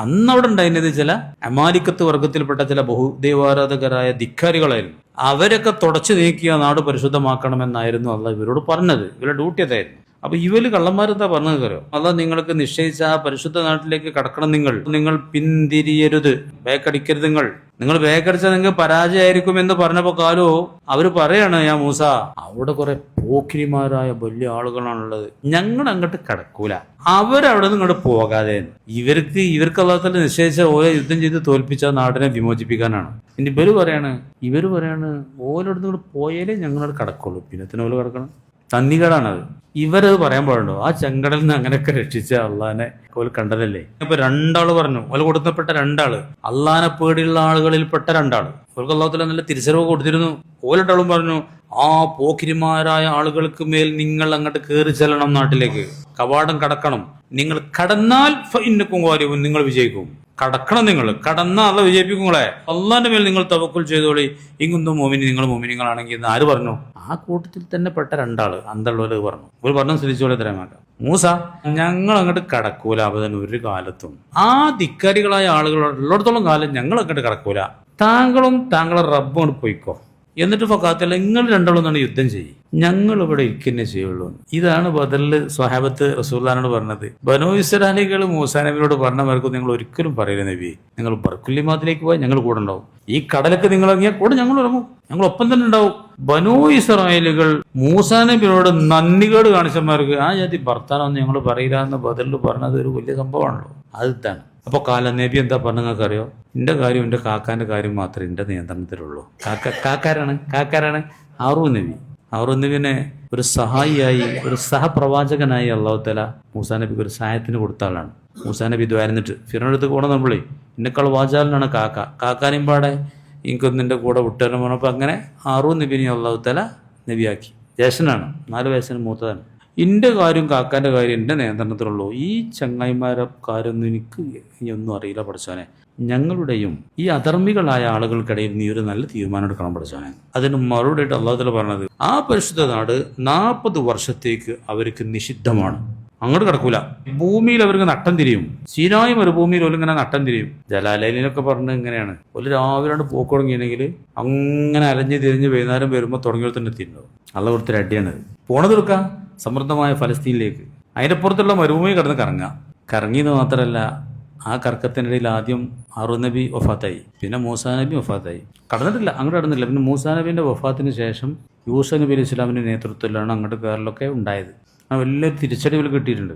അന്ന് അവിടെ ഉണ്ടായിരുന്നത് ചില അമാലിക്കത്ത് വർഗത്തിൽപ്പെട്ട ചില ബഹുദൈവാരാധകരായ ധിക്കാരികളായിരുന്നു. അവരൊക്കെ തുടച്ചു നീക്കിയ നാട് പരിശുദ്ധമാക്കണമെന്നായിരുന്നു അള്ളാഹ് ഇവരോട് പറഞ്ഞത്. ഇവരുടെ ഡ്യൂട്ടി അതായിരുന്നു. അപ്പൊ ഇവര് കള്ളന്മാരെന്താ പറഞ്ഞത് കരോ, അള്ളാഹ് നിങ്ങൾക്ക് നിശ്ചയിച്ച ആ പരിശുദ്ധ നാട്ടിലേക്ക് കടക്കണം. നിങ്ങൾ പിന്തിരിയരുത്, ബേക്കടിക്കരുത്. നിങ്ങൾ ബേക്കടിച്ചാൽ നിങ്ങൾക്ക് പരാജയമായിരിക്കും എന്ന് പറഞ്ഞപ്പോ കാലോ അവര് പറയാണ്, യാ മൂസ, അവിടെ കുറെ പോക്കിരിമാരായ വലിയ ആളുകളാണുള്ളത്, ഞങ്ങൾ അങ്ങോട്ട് കടക്കൂല, അവരവിടെ നിന്ന് ഇങ്ങോട്ട് പോകാതെ. ഇവർക്ക് അള്ളാഹുവിന്റെ നിശ്ചയിച്ച ഓരോ യുദ്ധം ചെയ്ത് തോൽപ്പിച്ച നാടിനെ വിമോചിപ്പിക്കാനാണ്. ഇനി ഇവര് പറയാണ് ഓരോട് നിങ്ങൾ പോയാലേ ഞങ്ങളോട് കടക്കുള്ളൂ. പിന്നെ ഓല് കിടക്കണം. തന്നികേടാണത്. ഇവരത് പറയാൻ പാടുണ്ടോ? ആ ചെങ്കടലിൽ നിന്ന് അങ്ങനെയൊക്കെ രക്ഷിച്ച അള്ളാഹിനെ ഓല് കണ്ടതല്ലേ. ഇപ്പൊ രണ്ടാള് പറഞ്ഞു, ഓല് കൊടുത്തപ്പെട്ട രണ്ടാള് അള്ളാഹിനെ പേടിയുള്ള ആളുകളിൽപ്പെട്ട രണ്ടാള്. ഓർക്ക് അള്ളാഹുവിന്റെ നല്ല തിരിച്ചറിവ് കൊടുത്തിരുന്നു. ഓലിട്ടാളും പറഞ്ഞു, ആ പോക്കിരിമാരായ ആളുകൾക്ക് മേൽ നിങ്ങൾ അങ്ങോട്ട് കയറി ചെല്ലണം, നാട്ടിലേക്ക് കവാടം കടക്കണം. നിങ്ങൾ കടന്നാൽ ഫഇന്നക്കും ഗാലിബൂൻ, നിങ്ങൾ വിജയിക്കും. കടക്കണം, നിങ്ങൾ കടന്ന അള്ള വിജയിപ്പിക്കുങ്ങളെ. അള്ളാന്റെ മേൽ നിങ്ങൾ തവക്കുൽ ചെയ്തോളി, ഇങ്ങൊന്നും മോമിനി, നിങ്ങൾ മോമിനിങ്ങളാണെങ്കിൽ എന്ന് ആര് പറഞ്ഞു? ആ കൂട്ടത്തിൽ തന്നെ പെട്ട രണ്ടാള് അന്തള്ളവര് പറഞ്ഞു. ഒരു പറഞ്ഞു ശ്രദ്ധിച്ചോളെ തരാമാക്ക. മൂസ, ഞങ്ങൾ അങ്ങോട്ട് കടക്കൂല അബദൻ, ഒരു കാലത്തും. ആ ധിക്കാരികളായ ആളുകൾ ഉള്ളിടത്തോളം കാലം ഞങ്ങൾ അങ്ങോട്ട് കടക്കൂല. താങ്കളും താങ്കളെ റബ്ബ് കൊണ്ട് പോയിക്കോ. എന്നിട്ട് ഫക്കാത്തല്ല, നിങ്ങൾ രണ്ടാളൊന്നാണ് യുദ്ധം ചെയ്യും, ഞങ്ങൾ ഇവിടെ ഇരിക്കുന്നേ ചെയ്യുള്ളൂ. ഇതാണ് ബദറില് സ്വഹാബത്ത് റസൂലുള്ളാഹിനോട് പറഞ്ഞത്. ബനൂ ഇസ്രായേലികൾ മൂസാ നബിയോട് പറഞ്ഞവർക്ക് നിങ്ങൾ ഒരിക്കലും പറയില്ല, നബി നിങ്ങൾ ബർക്കുല്ലിമാത്തിലേക്ക് പോയാൽ ഞങ്ങൾ കൂടെ ഉണ്ടാവും. ഈ കടലൊക്കെ നിങ്ങൾ ഇറങ്ങിയാൽ കൂടെ ഞങ്ങൾ ഇറങ്ങും, ഞങ്ങൾ ഒപ്പം തന്നെ ഉണ്ടാവും. ബനൂ ഇസ്രായേലുകൾ മൂസാ നബിയോട് നന്ദികേട് കാണിച്ചമാർക്ക് ആ ജാതി ഭർത്താനൊന്നും ഞങ്ങൾ പറയില്ല എന്ന് ബദറിൽ പറഞ്ഞത് ഒരു വലിയ സംഭവമാണല്ലോ. അത് ഇതാണ്. അപ്പൊ കാല നബി എന്താ പറഞ്ഞ നിങ്ങൾക്ക് അറിയോ? എന്റെ കാര്യം, എന്റെ കാക്കാന്റെ കാര്യം മാത്രമേ എന്റെ നിയന്ത്രണത്തിലുള്ളൂ. കാക്കാരാണ് ഹാറൂൻ നബി. ഹാറൂൻ നബിനെ ഒരു സഹായിയായി, ഒരു സഹപ്രവാചകനായി അല്ലാഹു തആല മൂസാ നബിക്ക് ഒരു സഹായത്തിന് കൊടുത്ത ആളാണ്. മൂസാ നബി ദ്വാരന്നിട്ട് ഫിറോനടുത്ത് പോകണം, നമ്മളെ എന്നെക്കാൾ വാചാലനാണ് കാക്കാനെയും പാടെ എനിക്കൊന്നും നിന്റെ കൂടെ വിട്ടുതരണം പറഞ്ഞപ്പോൾ അങ്ങനെ ഹാറൂൻ നബിനെ അല്ലാഹു തആല നബിയാക്കി. ജ്യേഷ്ഠനാണ്, 4 വയസ്സിന് മൂത്തതാണ്. എൻ്റെ കാര്യം കാക്കാൻ്റെ കാര്യം എൻ്റെ നിയന്ത്രണത്തിലുള്ളൂ. ഈ ചങ്ങായിമാരെ കാര്യമൊന്നും എനിക്ക് ഒന്നും അറിയില്ല പഠിച്ചോനെ. ഞങ്ങളുടെയും ഈ അധർമ്മികളായ ആളുകൾക്കിടയിൽ നീ ഒരു നല്ല തീരുമാനം എടുക്കണം പഠിച്ചോനെ. അതിന് മറുപടിയായിട്ട് അല്ലാഹു തആല പറഞ്ഞത്, ആ പരിശുദ്ധ നാട് 40 വർഷത്തേക്ക് അവർക്ക് നിഷിദ്ധമാണ്, അങ്ങോട്ട് കിടക്കൂല. ഭൂമിയിൽ അവർക്ക് നട്ടം തിരിയും. സീനായി മരുഭൂമിയിൽ ഓലിങ്ങനെ നട്ടം തിരിയും. ജലാലയിലൊക്കെ പറഞ്ഞത് ഇങ്ങനെയാണ്, ഒരു രാവിലെ പോക്ക് തുടങ്ങിയെങ്കിൽ അങ്ങനെ അലഞ്ഞ് തിരിഞ്ഞ് വൈകുന്നേരം വരുമ്പോൾ തുടങ്ങിയെടുത്തന്നെ എത്തിയിട്ടുണ്ടാവും. അള്ള കൊടുത്തൊരു അടിയാണത്. പോണതെടുക്കാം സമൃദ്ധമായ ഫലസ്തീനിലേക്ക്. അതിൻ്റെ പുറത്തുള്ള മരുഭൂമി കിടന്ന് കറങ്ങിയെന്ന് മാത്രമല്ല, ആ കറക്കത്തിനിടയിൽ ആദ്യം ഹാറൂൻ നബി വഫാത്തായി, പിന്നെ മൂസാ നബി വഫാത്തായി. കടന്നിട്ടില്ല, അങ്ങോട്ട് കടന്നില്ല. പിന്നെ മൂസാ നബിന്റെ വഫാത്തിന് ശേഷം യൂസഫ് നബി അലൈഹി ഇസ്ലാമിന്റെ നേതൃത്വത്തിലാണ് അങ്ങോട്ട് കയറലൊക്കെ ഉണ്ടായത്. ആ വലിയ തിരിച്ചടികൾ കിട്ടിയിട്ടുണ്ട്.